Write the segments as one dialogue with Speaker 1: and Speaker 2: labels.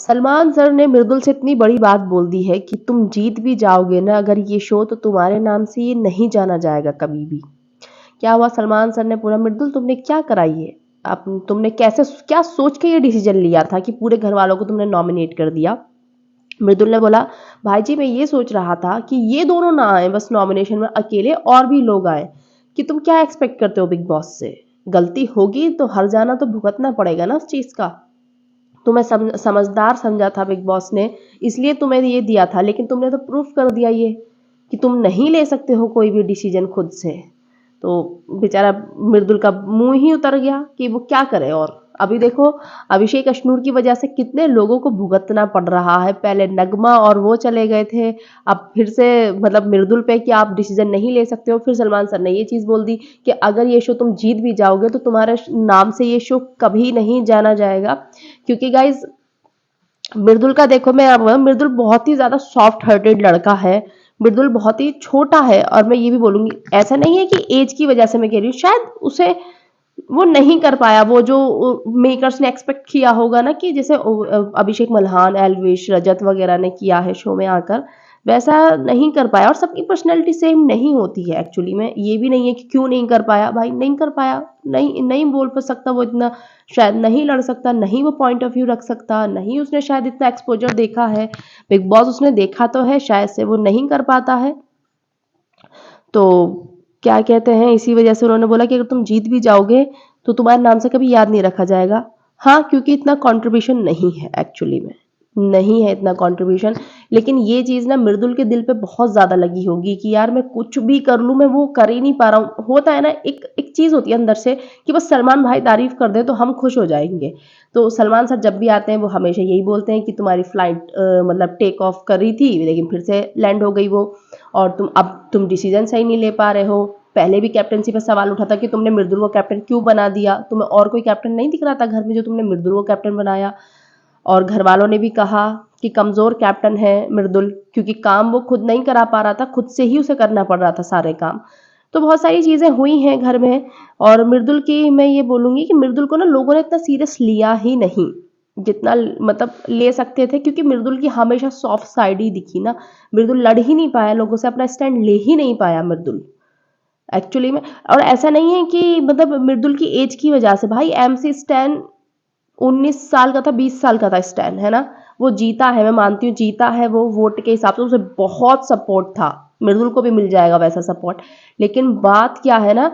Speaker 1: Salman sir ने मृदुल से इतनी बड़ी बात बोल दी है कि तुम जीत भी जाओगे ना अगर ये शो, तो तुम्हारे नाम से ये नहीं जाना जाएगा कभी भी। क्या हुआ, सलमान सर ने पूरा, मृदुल तुमने क्या कराई है, आप तुमने कैसे क्या सोच के ये डिसीजन लिया था कि पूरे घर वालों को तुमने नॉमिनेट कर दिया। मृदुल ने बोला, भाई जी मैं ये सोच रहा था कि ये दोनों ना आए बस नॉमिनेशन में, अकेले और भी लोग आए। कि तुम क्या एक्सपेक्ट करते हो बिग बॉस से, गलती होगी तो हर जाना तो भुगतना पड़ेगा ना उस चीज़ का। तुम्हें समझदार समझा था बिग बॉस ने, इसलिए तुम्हें ये दिया था, लेकिन तुमने तो प्रूफ कर दिया ये कि तुम नहीं ले सकते हो कोई भी डिसीजन खुद से। तो बेचारा मृदुल का मुंह ही उतर गया कि वो क्या करे। और अभी देखो, अभिषेक अश्नूर की वजह से कितने लोगों को भुगतना पड़ रहा है। पहले नगमा और वो चले गए थे, अब फिर से मतलब मृदुल पे कि आप डिसीजन नहीं ले सकते हो। फिर सलमान सर ने ये चीज़ बोल दी कि अगर ये शो तुम जीत भी जाओगे तो तुम्हारे नाम से ये शो कभी नहीं जाना जाएगा। क्योंकि गाइज मृदुल का देखो, मैं अब मृदुल बहुत ही ज़्यादा सॉफ्ट हार्टेड लड़का है। मृदुल बहुत ही छोटा है, और मैं ये भी बोलूँगी ऐसा नहीं है कि एज की वजह से मैं कह रही हूँ, शायद उसे वो नहीं कर पाया वो जो मेकर्स ने एक्सपेक्ट किया होगा ना, कि जैसे अभिषेक मल्हान, एलविश, रजत वगैरह ने किया है शो में आकर, वैसा नहीं कर पाया। और सबकी पर्सनैलिटी सेम नहीं होती है एक्चुअली में। ये भी नहीं है कि क्यों नहीं कर पाया, भाई नहीं कर पाया, नहीं नहीं बोल पा सकता वो इतना, शायद नहीं लड़ सकता, नहीं वो पॉइंट ऑफ व्यू रख सकता, नहीं उसने शायद इतना एक्सपोजर देखा है बिग बॉस, उसने देखा तो है, शायद से वो नहीं कर पाता है। तो क्या कहते हैं, इसी वजह से उन्होंने बोला कि अगर तुम जीत भी जाओगे तो तुम्हारे नाम से कभी याद नहीं रखा जाएगा। हाँ, क्योंकि इतना कंट्रीब्यूशन नहीं है एक्चुअली में, नहीं है इतना कंट्रीब्यूशन। लेकिन ये चीज़ ना मृदुल के दिल पे बहुत ज़्यादा लगी होगी कि यार मैं कुछ भी कर लूँ, मैं वो कर ही नहीं पा रहा हूँ। होता है ना, एक एक चीज़ होती है अंदर से कि बस सलमान भाई तारीफ कर दे तो हम खुश हो जाएंगे। तो सलमान सर जब भी आते हैं वो हमेशा यही बोलते हैं कि तुम्हारी फ्लाइट मतलब टेक ऑफ कर रही थी लेकिन फिर से लैंड हो गई वो, और तुम डिसीजन सही नहीं ले पा रहे हो। पहले भी कैप्टनसी पर सवाल उठा था कि तुमने मृदुल को कैप्टन क्यों बना दिया, तुम्हें और कोई कैप्टन नहीं दिख रहा था घर में जो तुमने मृदुल को कैप्टन बनाया। और घर वालों ने भी कहा कि कमज़ोर कैप्टन है मृदुल, क्योंकि काम वो खुद नहीं करा पा रहा था, खुद से ही उसे करना पड़ रहा था सारे काम। तो बहुत सारी चीज़ें हुई हैं घर में। और मृदुल की मैं ये बोलूँगी कि मृदुल को ना लोगों ने इतना सीरियस लिया ही नहीं जितना मतलब ले सकते थे, क्योंकि मृदुल की हमेशा सॉफ्ट साइड ही दिखी ना। मृदुल लड़ ही नहीं पाया, लोगों से अपना स्टैंड ले ही नहीं पाया मृदुल एक्चुअली में। और ऐसा नहीं है कि मतलब मृदुल की एज की वजह से, भाई एमसी स्टैन 19 साल का था, 20 साल का था स्टैन, है ना। वो जीता है, मैं मानती हूँ जीता है वो वोट के हिसाब से, उसे बहुत सपोर्ट था, मृदुल को भी मिल जाएगा वैसा सपोर्ट। लेकिन बात क्या है ना,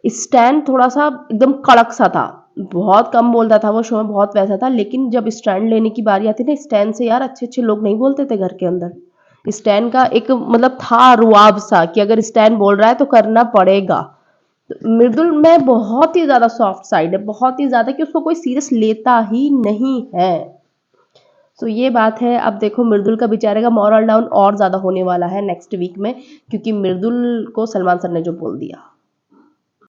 Speaker 1: स्टैंड थोड़ा सा एकदम कड़क सा था, बहुत कम बोलता था वो शो में, बहुत वैसा था। लेकिन जब स्टैंड लेने की बारी आती ना, स्टैंड से यार अच्छे अच्छे लोग नहीं बोलते थे घर के अंदर। स्टैंड का एक मतलब था रुआब सा कि अगर स्टैंड बोल रहा है तो करना पड़ेगा। मृदुल में बहुत ही ज्यादा सॉफ्ट साइड है, बहुत ही ज्यादा, कि उसको कोई सीरियस लेता ही नहीं है। तो ये बात है। अब देखो मृदुल का बेचारे का मॉरल डाउन और ज्यादा होने वाला है नेक्स्ट वीक में, क्योंकि मृदुल को सलमान सर ने जो बोल दिया।